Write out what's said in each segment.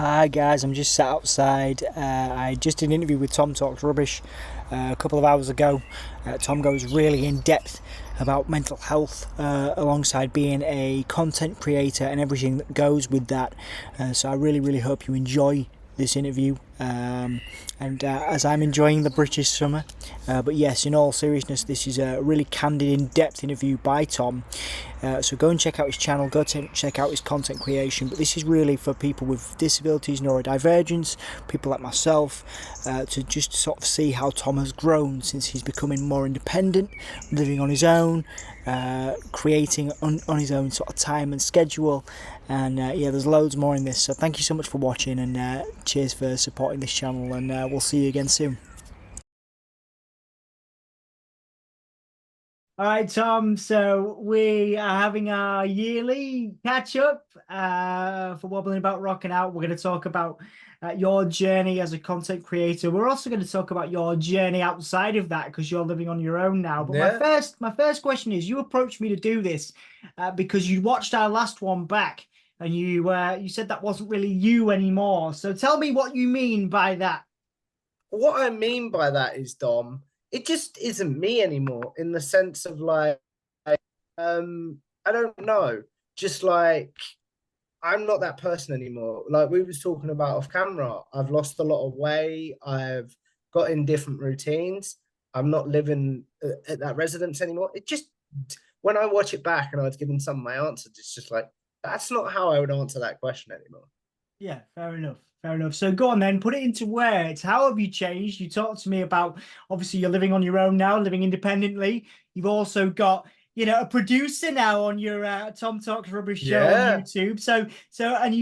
Hi guys, I'm just sat outside. I just did an interview with Tom Talks Rubbish a couple of hours ago. Tom goes really in depth about mental health alongside being a content creator and everything that goes with that. So I really hope you enjoy this interview. And as I'm enjoying the British summer. But yes, in all seriousness, this is a really candid, in-depth interview by Tom. So go and check out his channel, check out his content creation. But this is really for people with disabilities, neurodivergence, people like myself, to just sort of see how Tom has grown since he's becoming more independent, living on his own, creating on his own sort of time and schedule. And yeah, there's loads more in this. So thank you so much for watching, and cheers for supporting this channel, and we'll see you again soon. All right, Tom. So we are having our yearly catch up for Wobbling About Rocking Out. We're going to talk about your journey as a content creator. We're also going to talk about your journey outside of that because you're living on your own now. But Yeah. my first question is: you approached me to do this because you watched our last one back, and you said that wasn't really you anymore. So tell me what you mean by that. What I mean by that is, Dom, it just isn't me anymore in the sense of I don't know, just like I'm not that person anymore. Like we was talking about off camera, I've lost a lot of weight. I've got in different routines. I'm not living at that residence anymore. It just, when I watch it back and I was giving some of my answers, it's just like, that's not how I would answer that question anymore. Yeah, fair enough. Fair enough. So go on then, put it into words. How have you changed? You talked to me about obviously you're living on your own now, living independently. You've also got, a producer now on your Tom Talks Rubbish show on Yeah. YouTube. And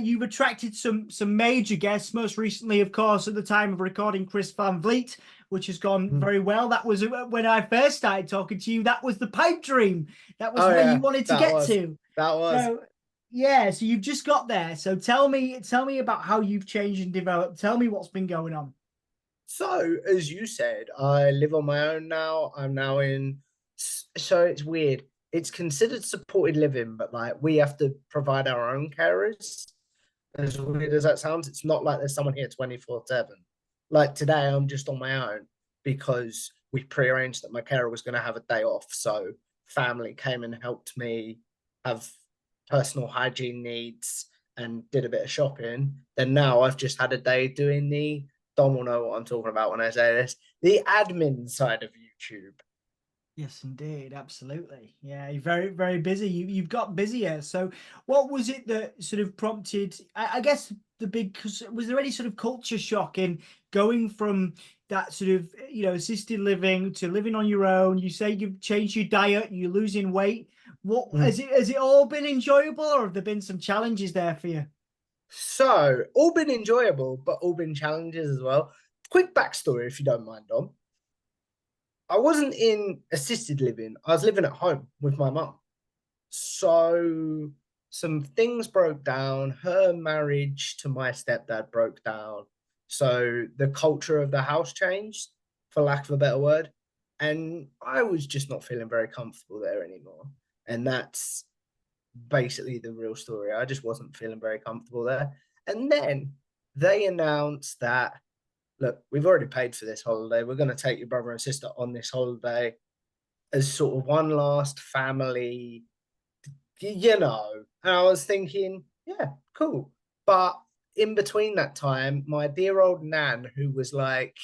you've attracted some major guests. Most recently, of course, at the time of recording, Chris Van Vliet, which has gone very well. That was when I first started talking to you. That was the pipe dream. That was Oh where you yeah, wanted to that get was to. that was. So yeah, so you've just got there. So tell me about how you've changed and developed. Tell me what's been going on. So, as you said, I live on my own now. I'm now in, so it's weird. It's considered supported living, but like we have to provide our own carers. As weird as that sounds, it's not like there's someone here 24/7. Like today, I'm just on my own because we prearranged that my carer was going to have a day off. So, family came and helped me have personal hygiene needs and did a bit of shopping. Then now I've just had a day doing the, Dom will know what I'm talking about when I say this, the admin side of YouTube. Yes, indeed, absolutely. Yeah, you're very busy. You've got busier. So, what was it that sort of prompted? I guess the big was there any sort of culture shock in going from that sort of assisted living to living on your own? You say you've changed your diet, you're losing weight. What Mm. has it all been enjoyable, or have there been some challenges there for you? So, all been enjoyable, but all been challenges as well. Quick backstory, if you don't mind, Dom. I wasn't in assisted living. I was living at home with my mum. So some things broke down. Her marriage to my stepdad broke down. So the culture of the house changed, for lack of a better word. And I was just not feeling very comfortable there anymore. And that's basically the real story. I just wasn't feeling very comfortable there. And then they announced that, look, we've already paid for this holiday. We're going to take your brother and sister on this holiday as sort of one last family, you know. And I was thinking, yeah, cool. But in between that time, my dear old nan, who was like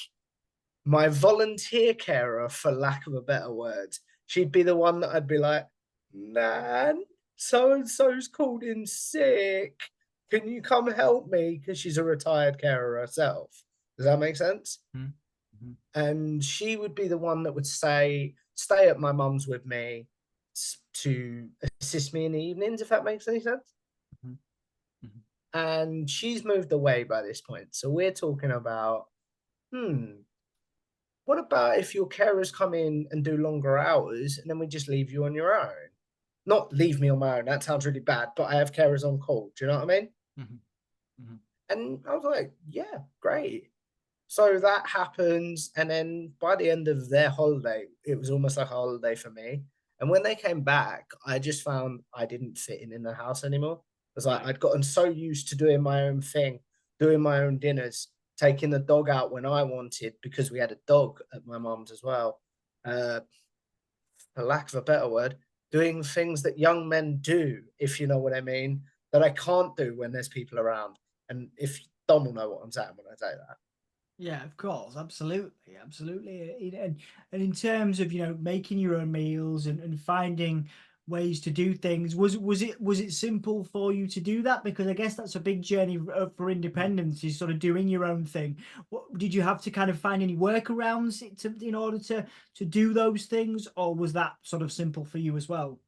my volunteer carer, for lack of a better word, she'd be the one that I'd be like, Nan, so and so's called in sick. Can you come help me? Because she's a retired carer herself. Does that make sense? Mm-hmm. And she would be the one that would say, stay at my mum's with me to assist me in the evenings, if that makes any sense. Mm-hmm. And she's moved away by this point. So we're talking about, what about if your carers come in and do longer hours and then we just leave you on your own? Not leave me on my own, that sounds really bad, but I have carers on call. Do you know what I mean? Mm-hmm. Mm-hmm. And I was like, yeah, great. So that happens. And then by the end of their holiday, it was almost like a holiday for me. And when they came back, I just found I didn't fit in the house anymore. It was like Right. I'd gotten so used to doing my own thing. doing my own dinners, taking the dog out when I wanted because we had a dog at my mum's as well. For lack of a better word, doing things that young men do, if you know what I mean, that I can't do when there's people around. And if Dom will know what I'm saying when I say that. Yeah, of course, absolutely, absolutely. And in terms of, making your own meals and finding ways to do things, was it simple for you to do that? Because I guess that's a big journey for independence, is sort of doing your own thing. What did you have to kind of find any workarounds in order to do those things, or was that sort of simple for you as well?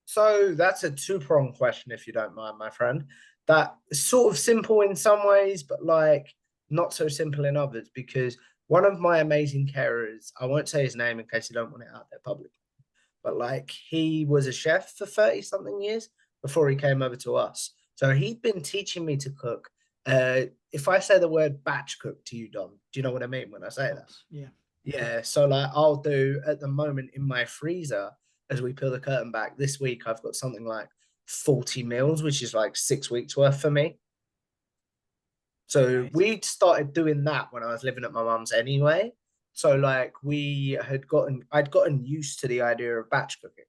So that's a two-pronged question, if you don't mind, my friend. That is sort of simple in some ways, but like not so simple in others, because one of my amazing carers, I won't say his name in case you don't want it out there publicly, but like he was a chef for 30 something years before he came over to us. So he'd been teaching me to cook. If I say the word batch cook to you, Dom, do you know what I mean when I say that? Yeah. Yeah, so like I'll do at the moment in my freezer, as we peel the curtain back this week, I've got something like 40 meals, which is like 6 weeks worth for me. So Right. we started doing that when I was living at my mum's anyway. So like I'd gotten used to the idea of batch cooking,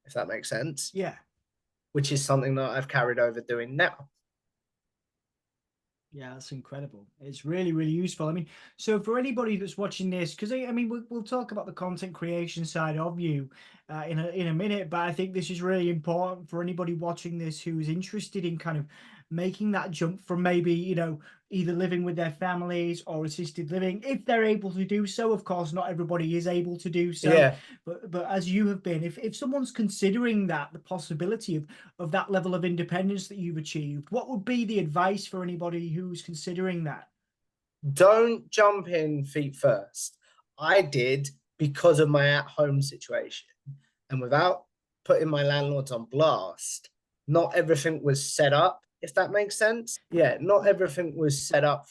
if that makes sense, Yeah. which is something that I've carried over doing now. Yeah, that's incredible. It's really, really useful. I mean, so for anybody that's watching this, because I mean, we'll talk about the content creation side of you in a minute, but I think this is really important for anybody watching this who's interested in kind of making that jump from maybe, either living with their families or assisted living, if they're able to do so. Of course, not everybody is able to do so, Yeah. but as you have been, if someone's considering that, the possibility of that level of independence that you've achieved, what would be the advice for anybody who's considering that? Don't jump in feet first. I did because of my at-home situation. And without putting my landlords on blast, not everything was set up, if that makes sense. Yeah, not everything was set up.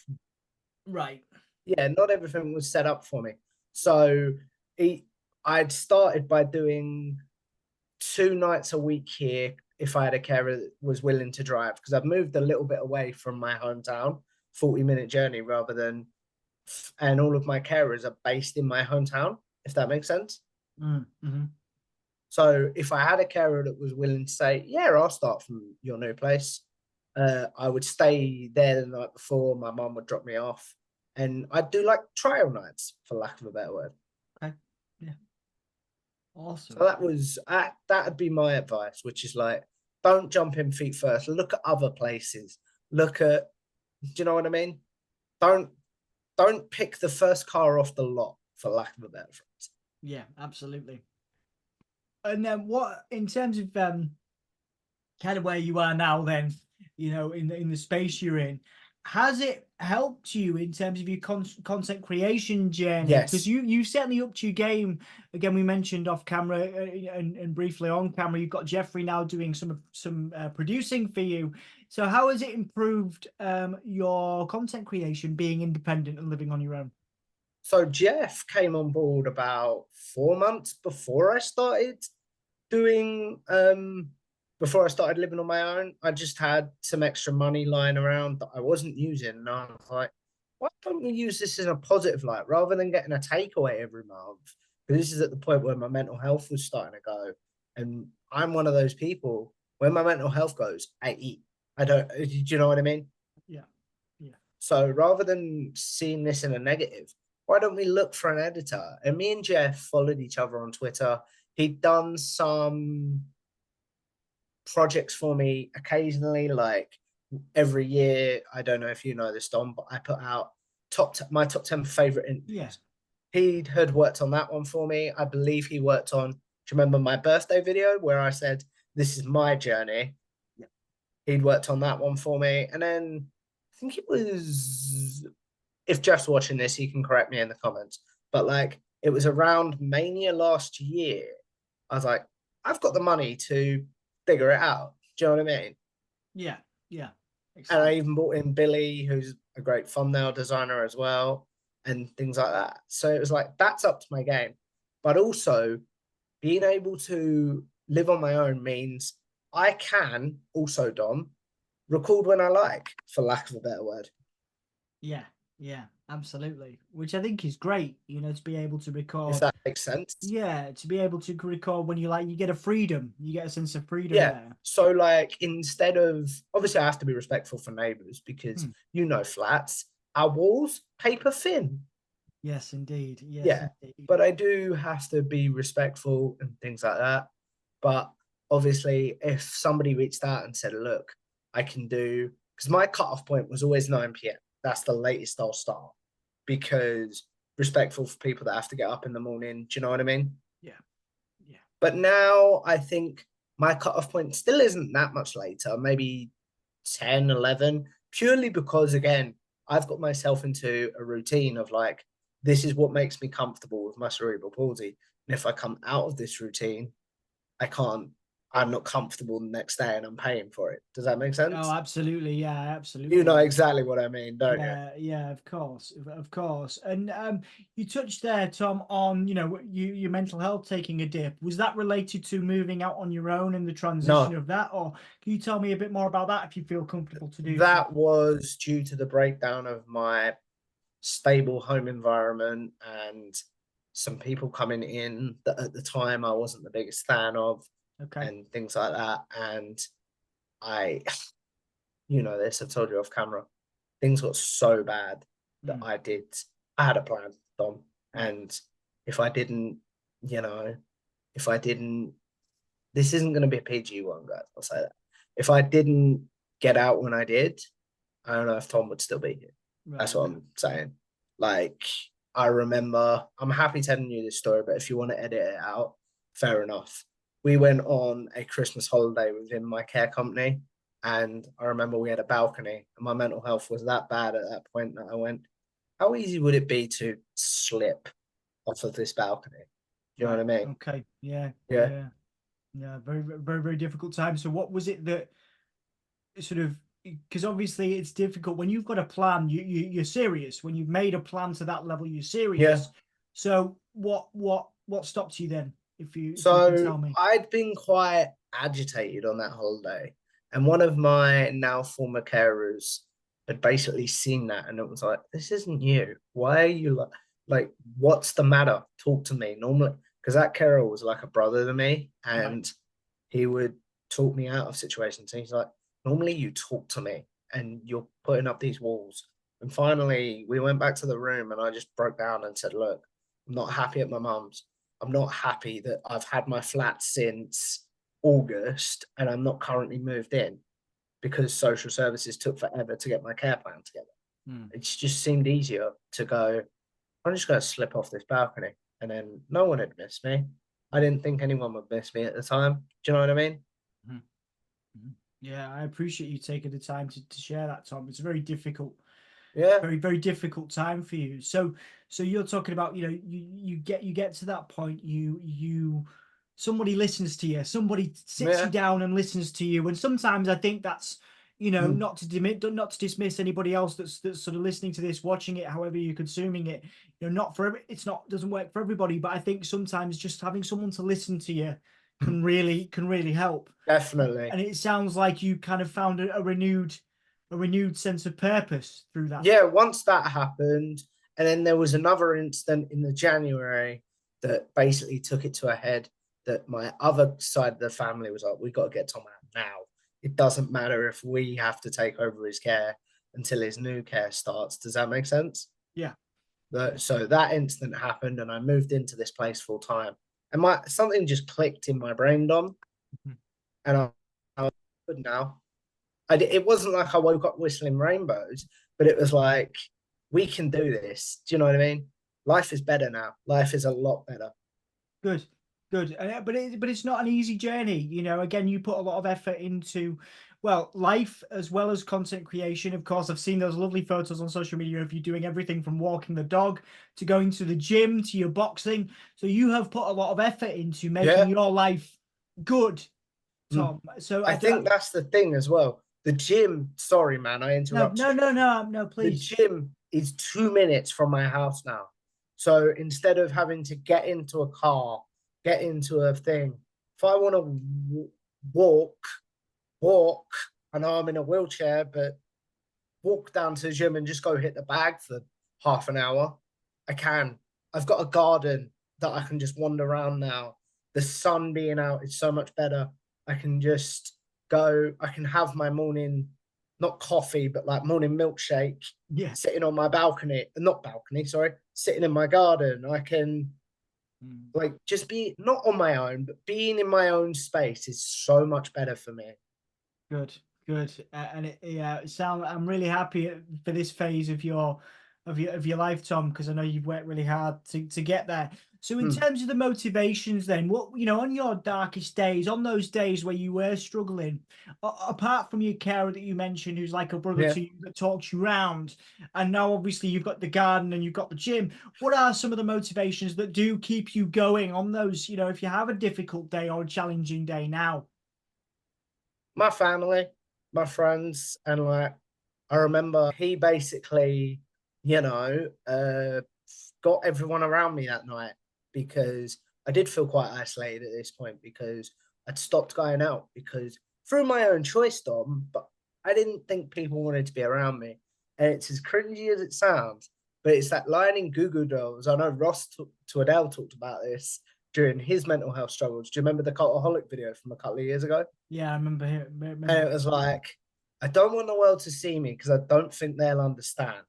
Right. Yeah, not everything was set up for me. So he, I'd started by doing 2 nights a week here if I had a carer that was willing to drive, because I've moved a little bit away from my hometown, 40-minute journey rather than, and all of my carers are based in my hometown, if that makes sense. Mm-hmm. So if I had a carer that was willing to say, yeah, I'll start from your new place, I would stay there the night before. My mum would drop me off, and I'd do like trial nights, for lack of a better word. Okay. Yeah. So Awesome. that'd be my advice, which is like, don't jump in feet first. Look at other places. Look at, do you know what I mean? Don't don't pick the first car off the lot, for lack of a better phrase. Yeah, absolutely. And then what, in terms of kind of where you are now, then, in the space you're in, has it helped you in terms of your content creation journey? Because Yes. you certainly upped your game. Again, we mentioned off camera and briefly on camera, you've got Jeffrey now doing some producing for you. So how has it improved your content creation, being independent and living on your own? So Jeff came on board about 4 months doing before I started living on my own. I just had some extra money lying around that I wasn't using, and I was like, why don't we use this in a positive light rather than getting a takeaway every month? Because this is at the point where my mental health was starting to go, and I'm one of those people. When my mental health goes, I eat. I don't. Do you know what I mean? Yeah, yeah, So rather than seeing this in a negative, why don't we look for an editor? And me and Jeff followed each other on Twitter. He'd done some projects for me occasionally, like every year. I don't know if you know this, Dom, but I put out my top 10 favorite yeah, interviews. He had worked on that one for me. I believe he worked on, do you remember my birthday video where I said, this is my journey? yeah. He'd worked on that one for me. And then I think it was, if Jeff's watching this, he can correct me in the comments. But like it was around Mania last year. I was like, I've got the money to figure it out. Do you know what I mean? Yeah, yeah. And I Excellent. even brought in Billy, who's a great thumbnail designer as well, and things like that. So it was like, that's up to my game. But also being able to live on my own means I can also, Dom, record when I like, for lack of a better word. Yeah, yeah, absolutely. Which I think is great, you know, to be able to if record. that makes sense. Yeah, to be able to record when you like, you get a freedom, you get a sense of freedom Yeah. there. So like instead of obviously I have to be respectful for neighbours because Hmm. flats, our walls paper thin. Yes, indeed. Yes, Yeah. indeed. But I do have to be respectful and things like that. But obviously if somebody reached out and said, look, I can do because my cutoff point was always 9 p.m. That's the latest I'll start because respectful for people that have to get up in the morning. Do you know what I mean? Yeah, yeah. But now I think my cutoff point still isn't that much later, maybe 10, 11, purely because, again, I've got myself into a routine of like, this is what makes me comfortable with my cerebral palsy. And if I come out of this routine, I can't, I'm not comfortable the next day and I'm paying for it. Does that make Oh, sense? absolutely. Yeah, You know absolutely. exactly what I mean, don't you? Yeah, yeah, of course, of course. And you touched there, Tom, on your mental health taking a dip. Was that related to moving out on your own and the transition No, of that, or can you tell me a bit more about that if you feel comfortable to do so? that was due to the breakdown of my stable home environment and some people coming in that at the time I wasn't the biggest fan of Okay. and things like that. And I, you know, this I told you off camera, things got so bad that Mm, I had a plan, Dom. right. And if I didn't, you know, if I didn't, this isn't going to be a PG one, guys. I'll say that. If I didn't get out when I did, I don't know if Tom would still be here. That's Right. what I'm saying. Like, I remember, I'm happy telling you this story, but if you want to edit it out, fair enough. We went on a Christmas holiday within my care company, and I remember we had a balcony, and my mental health was that bad at that point that I went, how easy would it be to slip off of this balcony? Do you know what Right. I mean? Okay. Yeah. Yeah. Yeah. Yeah. Very, very, very difficult time. So, what was it that sort of, because obviously it's difficult when you've got a plan, you're serious. When you've made a plan to that level, you're Yeah. serious. So what stopped you then, if you can So tell me? I'd been quite agitated on that holiday, and one of my now former carers had basically seen that, and it was like, "This isn't you. Why are you like what's the matter? Talk to me." Normally, because that carer was like a brother to me, Right. and he would talk me out of situations. And he's like, "Normally, you talk to me, and you're putting up these walls." And finally, we went back to the room, and I just broke down and said, "Look, I'm not happy at my mum's. I'm not happy that I've had my flat since August and I'm not currently moved in because social services took forever to get my care plan together. Hmm. It just seemed easier to go, I'm just going to slip off this balcony. And then no one had missed me. I didn't think anyone would miss me at the time. Do you know what I mean? Mhm. Mhm. Yeah, I appreciate you taking the time to share that, Tom. It's a Yeah. very, very difficult time for you. So you're talking about, you get to that point, somebody listens to you, somebody sits you Yeah. down and listens to you. And sometimes I think that's, Mm. not to dismiss anybody else that's sort of listening to this, watching it, however you're consuming it. Not for it's not doesn't work for everybody, but I think sometimes just having someone to listen to you can really help. Definitely. And it sounds like you kind of found a renewed sense of purpose through that. Yeah. Once that happened, and then there was another incident in the January that basically took it to a head that my other side of the family was like, we got to get Tom out now. It doesn't matter if we have to take over his care until his new care starts. Does that make sense? Yeah. So that incident happened, and I moved into this place full time. And my something just clicked in my brain, Dom, Mhm. and I was good now. It wasn't like I woke up whistling rainbows, but it was like, we can do this. Do you know what I mean? Life is better now. Life is a lot better. Good, good. But it's not an easy journey. Again, you put a lot of effort into, well, life as well as content creation. Of course, I've seen those lovely photos on social media of you doing everything from walking the dog to going to the gym to your boxing. So you have put a lot of effort into making Yeah. your life good, Mm. Tom. So I I do. think that's the thing as well. The gym, sorry, man, I No, interrupted no, you. no, no, no, The please. gym is 2 minutes from my house now. So instead of having to get into a car, get into a thing, if I want to walk, walk, I know I'm in a wheelchair, but walk down to the gym and just go hit the bag for half an hour, I can. I've got a garden that I can just wander around now. The sun being out is so much better. I can just go, I can have my morning, not coffee, but like morning milkshake Yeah. sitting on my balcony, not balcony, sorry, sitting in my garden. I can Mm. like just be not on my own, but being in my own space is so much better for me. Good, good, and yeah, Sam, I'm really happy for this phase of your life, Tom, because I know you've worked really hard to get there. So, in Hmm. terms of the motivations, then, what on your darkest days, on those days where you were struggling, apart from your carer that you mentioned, who's like a brother Yeah. to you that talks you round, and now obviously you've got the garden and you've got the gym. What are some of the motivations that do keep you going on those? If you have a difficult day or a challenging day now. My family, my friends, and like I remember he basically, got everyone around me that night because I did feel quite isolated at this point because I'd stopped going out because through my own choice, Dom, but I didn't think people wanted to be around me. And it's as cringy as it sounds, but it's that line in Goo Goo Dolls. I know Ross to Adele talked about this during his mental health struggles. Do you remember the Cultaholic video from a couple of years ago? Yeah, I remember And remember. it was like, I don't want the world to see me because I don't think they'll understand.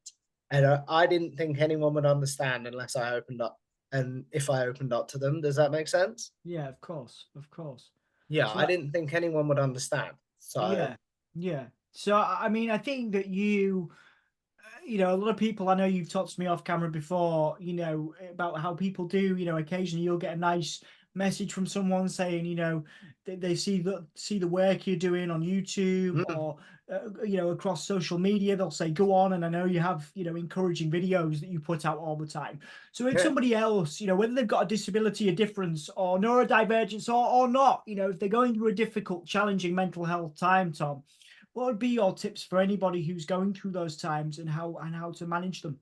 And I didn't think anyone would understand unless I opened up. And if I opened up to them, does that make sense? Yeah, of course, of course. Yeah, So I didn't think anyone would understand. So, yeah, yeah. So I mean, I think that a lot of people, I know you've talked to me off camera before, about how people do, occasionally you'll get a nice message from someone saying, they see the work you're doing on YouTube mm, or, across social media. They'll say, go on. And I know you have, encouraging videos that you put out all the time. So if yeah, somebody else, whether they've got a disability, a difference or neurodivergence or not, if they're going through a difficult, challenging mental health time, Tom, what would be your tips for anybody who's going through those times and how to manage them?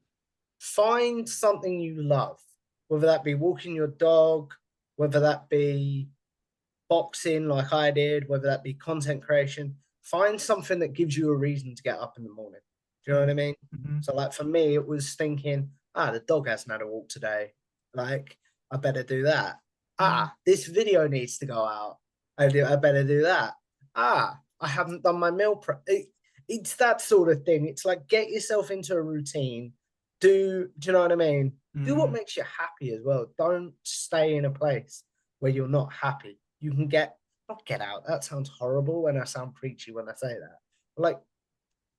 find something you love, whether that be walking your dog, whether that be boxing like I did, whether that be content creation, find something that gives you a reason to get up in the morning. Do you know what I mean? Mm-hmm. So, like for me, it was thinking, the dog hasn't had a walk today. Like, I better do that. This video needs to go out. I better do that. I haven't done my meal prep. It's that sort of thing. It's like get yourself into a routine. Do you know what I mean? Do what Mm-hmm. makes you happy as well. Don't stay in a place where you're not happy. You can not get out. That sounds horrible and I sound preachy when I say that. But like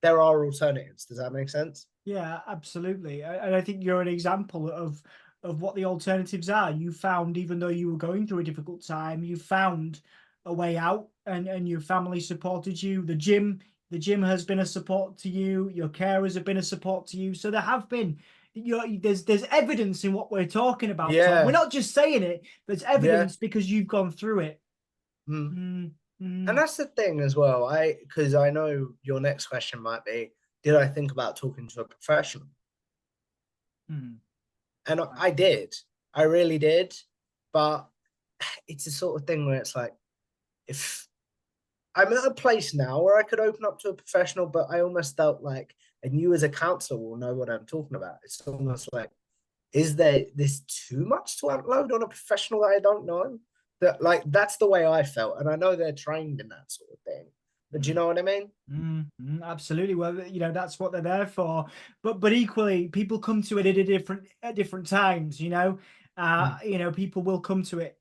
there are alternatives. Does that make sense? Yeah, absolutely. And I think you're an example of what the alternatives are. You found, even though you were going through a difficult time, you found a way out, and your family supported you. The gym has been a support to you. Your carers have been a support to you. So there have been, there's evidence in what we're talking about, Tom. We're Yeah. not just saying it. There's Yeah. evidence because you've gone through it. Mm. Mm, And mm, that's the thing as well. Because I know your next question might be, did I think about talking to a professional? mm. And Right. I did. I really did. But it's the sort of thing where it's like, if I'm at a place now where I could open up to a professional, but I almost felt like, and you as a counselor will know what I'm talking about. It's almost like, is there this too much to unload on a professional that I don't know? That like that's the way I felt, and I know they're trained in that sort of thing. But do you Mm. know what I mean? Absolutely. Well, that's what they're there for. But equally, people come to it at different times. Mm, People will come to it.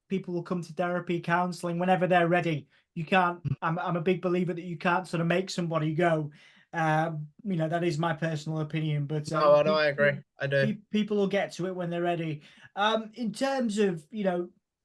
People will come to therapy, counselling whenever they're ready. You can't. mm. I'm a big believer that you can't sort of make somebody go. That is my personal opinion. But No, I know, I agree. I do. people will get to it when they're ready. In terms of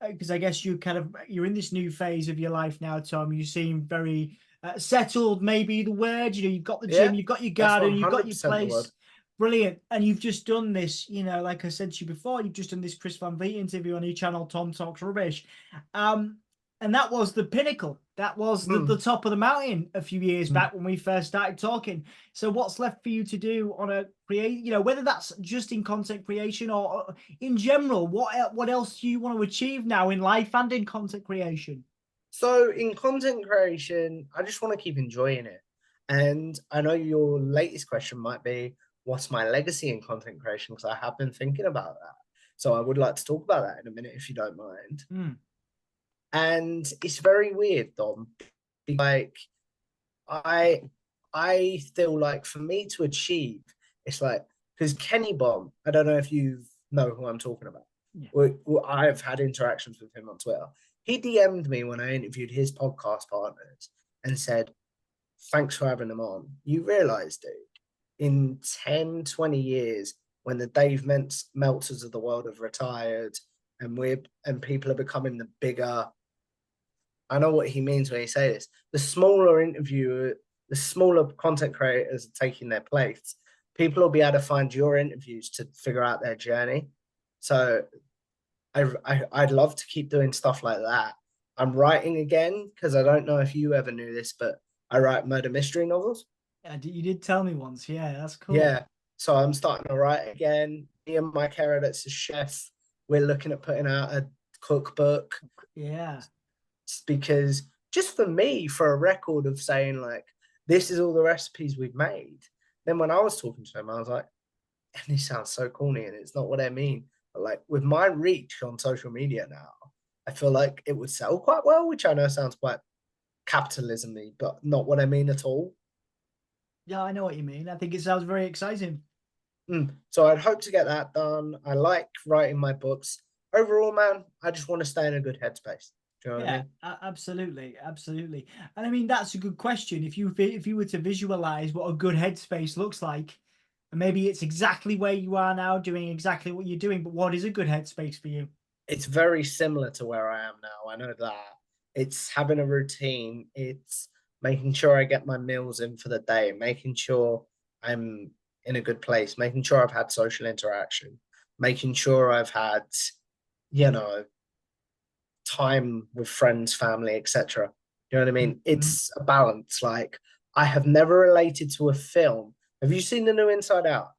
because I guess you're in this new phase of your life now, Tom. You seem very settled, maybe the word. You've got the gym, Yeah, you've got your that's garden, you've got your 100% the word. place. Brilliant. And you've just done this, like I said to you before, you've just done this Chris Van Vliet interview on your channel, Tom Talks Rubbish. Um, and that was the pinnacle. That was the Mm. top of the mountain a few years Mm. back when we first started talking. So what's left for you to do on a whether that's just in content creation or in general, what else do you want to achieve now in life and in content creation? So in content creation, I just want to keep enjoying it. And I know your latest question might be, what's my legacy in content creation? Because I have been thinking about that. So I would like to talk about that in a minute, if you don't mind. Mm. And it's very weird, Dom. Like I I feel like for me to achieve, it's like because Kenny Bomb, I don't know if you know who I'm talking about. Yeah. I've had interactions with him on Twitter. He DM'd me when I interviewed his podcast partners and said, thanks for having them on. You realize, dude, in 10, 20 years, when the Dave Meltzers of the world have retired and people are becoming the bigger, I know what he means when he says this. The smaller content creators are taking their place. People will be able to find your interviews to figure out their journey. So I'd love to keep doing stuff like that. I'm writing again because I don't know if you ever knew this, but I write murder mystery novels. You did tell me once. Yeah, that's cool. Yeah. So I'm starting to write again. Me and my Kara, that's a chef, we're looking at putting out a cookbook. Yeah. Because just for me, for a record of saying like, this is all the recipes we've made. Then when I was talking to him, I was like, and this sounds so corny and it's not what I mean. But like with my reach on social media now, I feel like it would sell quite well, which I know sounds quite capitalism-y, but not what I mean at all. Yeah, I know what you mean. I think it sounds very exciting. So I'd hope to get that done. I like writing my books. Overall, man, I just want to stay in a good headspace. Do you know what I mean? Absolutely, absolutely. And I mean that's a good question. If you were to visualize what a good headspace looks like, and maybe it's exactly where you are now, doing exactly what you're doing, but what is a good headspace for you? It's very similar to where I am now. I know that. It's having a routine. It's making sure I get my meals in for the day, making sure I'm in a good place, making sure I've had social interaction, making sure I've had, you know, time with friends, family, etc. You know what I mean? Mhm. It's a balance. Like I have never related to a film. Have you seen the new Inside Out?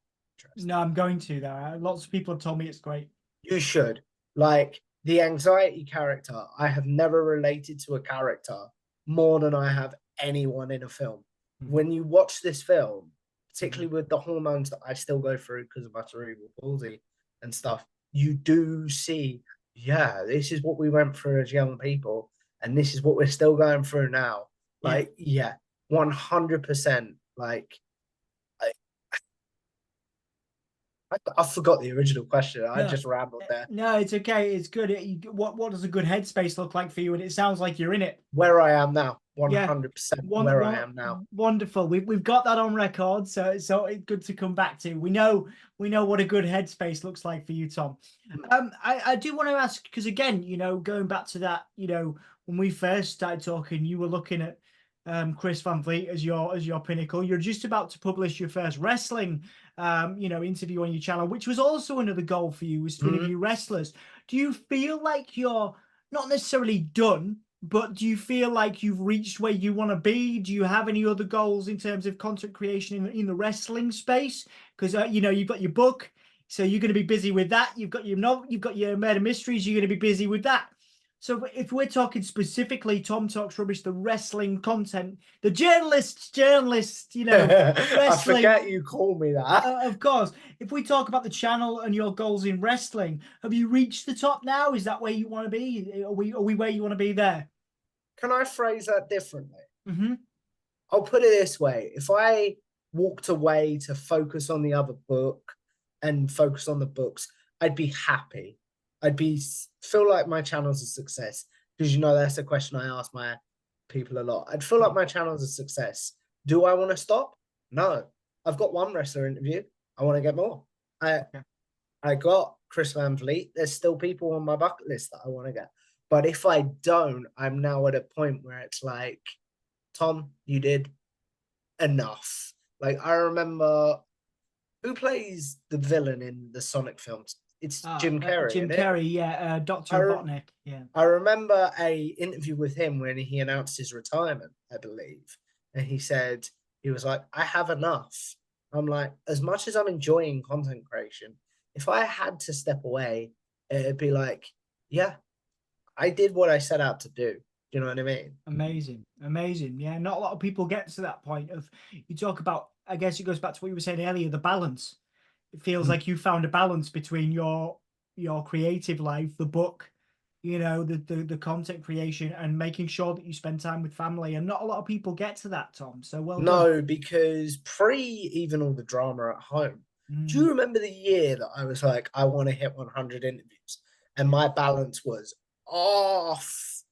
No, I'm going to though. Lots of people have told me it's great. You should. Like the anxiety character, I have never related to a character more than I have anyone in a film. Mhm. When you watch this film, particularly Mhm. with the hormones that I still go through because of my cerebral palsy and stuff, you do see, yeah, this is what we went through as young people, and this is what we're still going through now. Yeah. Like, yeah, 100%. Like, I forgot the original question. I No, just rambled there. no, it's okay. It's good. What does a good headspace look like for you? And it sounds like you're in it. Where I am now, Yeah, 100% where I am now. wonderful. We've got that on record, so it's good to come back to. We know what a good headspace looks like for you, Tom. I do want to ask because again, going back to that, when we first started talking, you were looking at Chris Van Vliet as your pinnacle. You're just about to publish your first wrestling interview on your channel, which was also another goal for you, was to Mhm. interview wrestlers. Do you feel like you're not necessarily done, but do you feel like you've reached where you want to be? Do you have any other goals in terms of content creation in the wrestling space? Because you've got your book, so you're going to be busy with that. You've got your novel, you've got your murder mysteries. You're going to be busy with that. So if we're talking specifically, Tom Talks Rubbish, the wrestling content, the journalists, I wrestling. forget you call me that. Of course, if we talk about the channel and your goals in wrestling, have you reached the top now? Is that where you want to be? Are we where you want to be there? Can I phrase that differently? Mm-hmm. I'll put it this way. If I walked away to focus on the other book and focus on the books, I'd be happy. Feel like my channel's a success because that's a question I ask my people a lot. I'd feel like my channel's a success. Do I want to stop? No. I've got one wrestler interview. I want to get more. I got Chris Van Vliet. There's still people on my bucket list that I want to get. But if I don't, I'm now at a point where it's like, Tom, you did enough. Like I remember who plays the villain in the Sonic films. It's Jim Carrey, Jim isn't it? Carrey, yeah, Dr. I Robotnik, yeah. I remember a interview with him when he announced his retirement, I believe, and he said he was like, "I have enough." I'm like, as much as I'm enjoying content creation, if I had to step away, it'd be like, yeah, I did what I set out to do. Do you know what I mean? Amazing, amazing. Yeah, not a lot of people get to that point of, you talk about, I guess it goes back to what you were saying earlier, the balance. It feels Mm. like you found a balance between your creative life, the book, the content creation, and making sure that you spend time with family. And not a lot of people get to that, Tom. So well done. No, because pre even all the drama at home, do Mm, you remember the year that I was like, I want to hit 100 interviews, and yeah, my balance was off?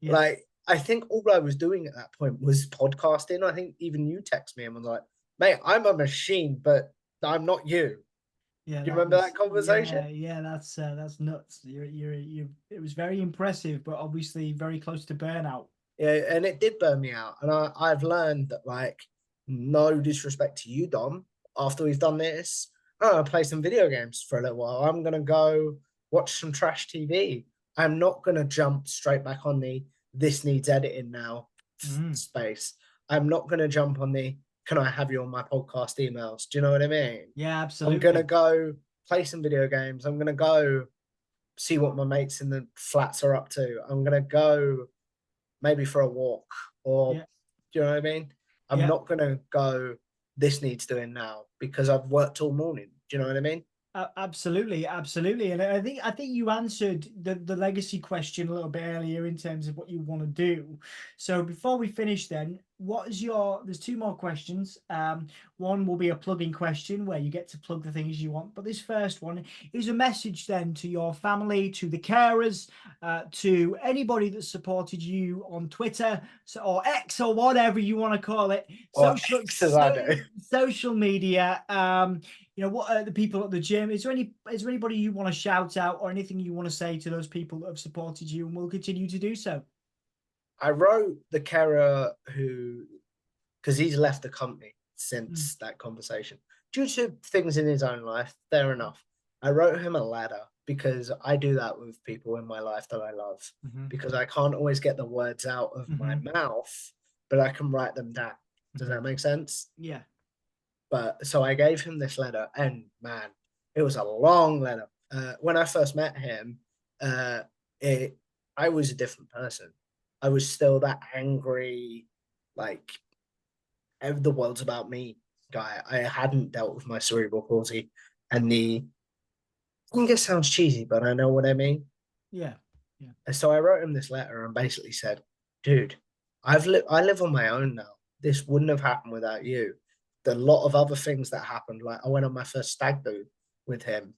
yeah, Like, I think all I was doing at that point was podcasting. I think even you text me and was like, mate, I'm a machine, but I'm not you. yeah. You That remember was, that conversation? yeah. That's nuts. You. It was very impressive, but obviously very close to burnout. Yeah, and it did burn me out. And I've learned that, like, no disrespect to you, Dom. After we've done this, I'm gonna play some video games for a little while. I'm gonna go watch some trash TV. I'm not gonna jump straight back on the this needs editing now Mm, space. I'm not gonna jump on the can I have you on my podcast emails? Do you know what I mean? yeah, I'm gonna absolutely. go play some video games. I'm gonna go see what my mates in the flats are up to. I'm gonna go maybe for a walk, or Yeah, do you know what I mean? I'm yeah. not gonna go, this needs doing now because I've worked all morning. Do you know what I mean? Absolutely, absolutely, and I think you answered the legacy question a little bit earlier in terms of what you want to do. So before we finish, then, what is your? There's two more questions. One will be a plugging question where you get to plug the things you want, but this first one is a message then to your family, to the carers, to anybody that supported you on Twitter, or X, or whatever you want to call it, Or social X as I do. social media. What are the people at the gym? Is there anybody you want to shout out, or anything you want to say to those people that have supported you and will continue to do so? I wrote the carer who, because he's left the company Mm, since that conversation due to things in his own life. Fair enough. I wrote him a letter because I do that with people in my life that I love, hmm because I can't always get the words out of my hmm mouth, but I can write them down. Does hmm that make sense? Yeah. But so I gave him this letter, and man, it was a long letter. When I first met him, uh, it I was a different person. I was still that angry, like the world's about me guy. I hadn't dealt with my cerebral palsy, and I think it sounds cheesy, but I know what I mean. Yeah. Yeah. And so I wrote him this letter and basically said, "Dude, I live on my own now. This wouldn't have happened without you. The lot of other things that happened, like I went on my first stag do with him,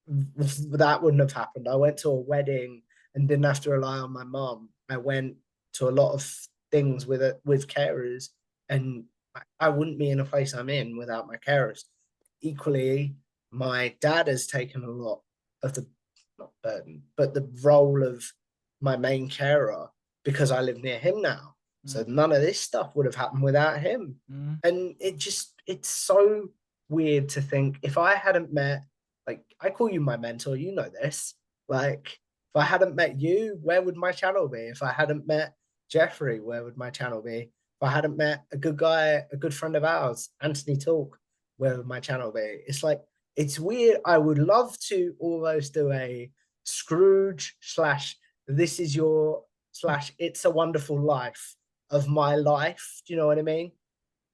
that wouldn't have happened. I went to a wedding and didn't have to rely on my mom. I went to a lot of things with carers, and I wouldn't be in a place I'm in without my carers. Equally, my dad has taken a lot of the, not burden, but the role of my main carer because I live near him now. So Mm, none of this stuff would have happened without him. mm, And it's so weird to think, if I hadn't met, like, I call you my mentor, you know this. Like, if I hadn't met you, where would my channel be? If I hadn't met Jeffrey, where would my channel be? If I hadn't met a good guy, a good friend of ours, Anthony Talk, where would my channel be? It's like, it's weird. I would love to almost do a Scrooge slash this is your slash it's a wonderful life of my life. Do you know what I mean?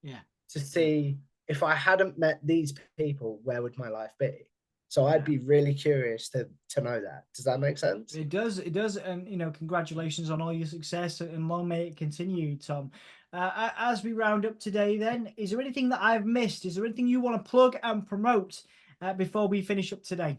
yeah. To Yeah. see, if I hadn't met these people, where would my life be? So I'd Yeah. be really curious to know that. Does that make sense? It does, and congratulations on all your success, and long may it continue, Tom. As we round up today, then, is there anything that I've missed? Is there anything you want to plug and promote before we finish up today?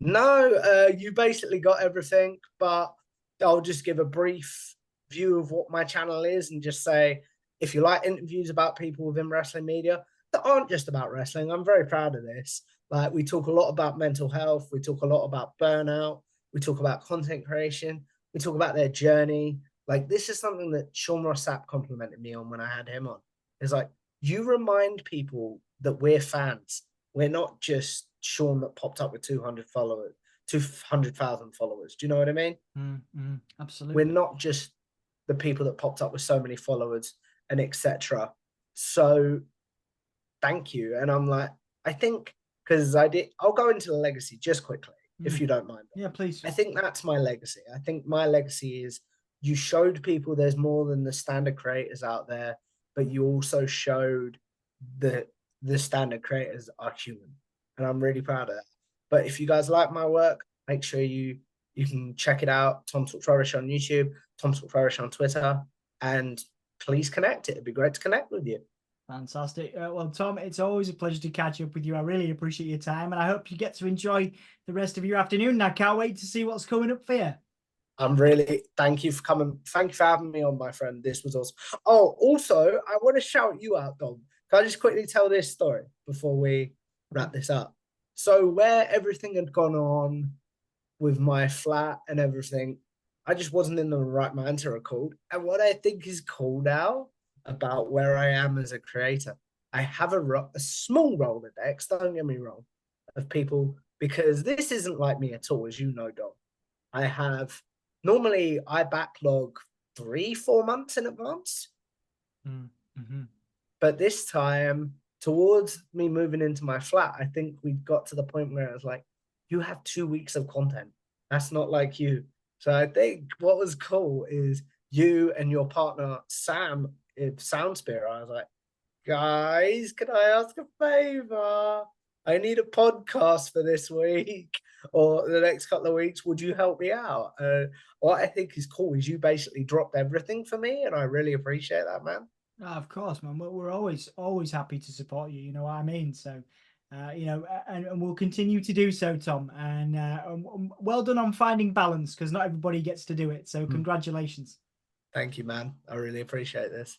No, you basically got everything, but I'll just give a brief view of what my channel is and just say, if you like interviews about people within wrestling media that aren't just about wrestling, I'm very proud of this. Like, we talk a lot about mental health, we talk a lot about burnout, we talk about content creation, we talk about their journey. Like, this is something that Sean Ross Sapp complimented me on when I had him on. It's like, you remind people that we're fans. We're not just Sean that popped up with 200 followers, 200,000 followers. Do you know what I mean? We're Absolutely. not just the people that popped up with so many followers and etc. So thank you. And I'm like, I think, because I'll go into the legacy just quickly, if Mm, you don't mind. yeah, please. I think that's my legacy. I think my legacy is you showed people there's more than the standard creators out there, but you also showed that the standard creators are human. And I'm really proud of that. But if you guys like my work, make sure you can check it out. Tom Talks Rubbish on YouTube, Tom Talks Rubbish on Twitter, and please connect. It'd be great to connect with you. Fantastic. Well, Tom, it's always a pleasure to catch up with you. I really appreciate your time, and I hope you get to enjoy the rest of your afternoon. And I can't wait to see what's coming up for you. I'm really, thank you for coming. Thank you for having me on, my friend. This was awesome. Oh, also, I want to shout you out, Dom. Can I just quickly tell this story before we wrap this up? So, where everything had gone on with my flat and everything, I just wasn't in the right mind to record. And what I think is cool now about where I am as a creator, I have a small Rolodex, don't get me wrong, of people, because this isn't like me at all, as you know, Dom. I have normally I backlog 3-4 months in advance. Mm-hmm. But this time, towards me moving into my flat, I think we got to the point where I was like, you have 2 weeks of content. That's not like you. So I think what was cool is you and your partner, Sam, in Soundsphere. I was like, guys, can I ask a favor? I need a podcast for this week or the next couple of weeks. Would you help me out? What I think is cool is you basically dropped everything for me, and I really appreciate that, man. Of course, man. We're always happy to support you. You know what I mean? So, and we'll continue to do so, Tom. And well done on finding balance, because not everybody gets to do it. So, congratulations. Thank you, man. I really appreciate this.